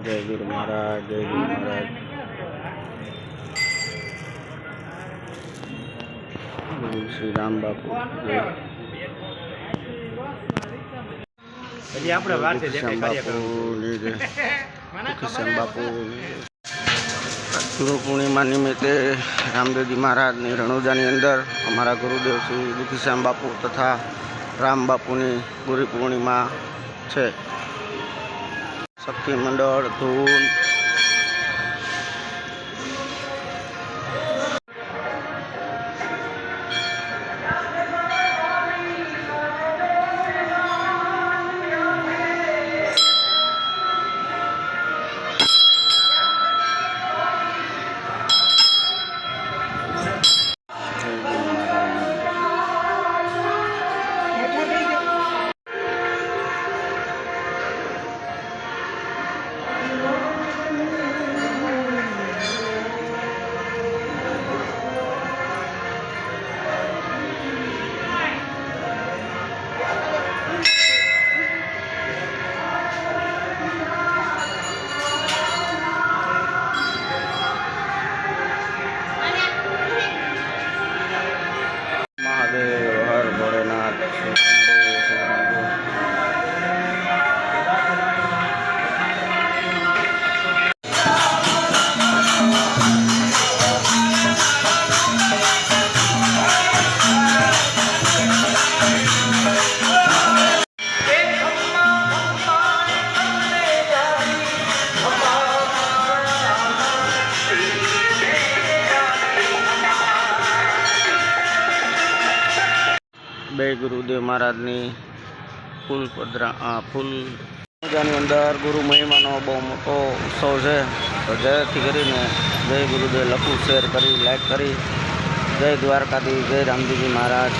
जय गुरु महाराज, जय गुरु महाराज। गुरु श्री राम बापू जय। किशन बापू किशन बापू। गुरु पूर्णिमा निमित्ते रामदेवजी महाराज ने रણોજાની अंदर अमरा गुरुदेव श्री दुखीश्याम बापू तथा राम बापू की गुरु पूर्णिमा है। शक्ति मंडल धून બે ગુરુદેવ મહારાજની ફૂલ પૂજાની અંદર ગુરુ મહિમાનો બહુ મોટો ઉત્સવ છે। તો જેથી કરીને જય ગુરુદેવ લખું, શેર કરી, લાઈક કરી। જય દ્વારકાધીશ, જય રામજીજી મહારાજ।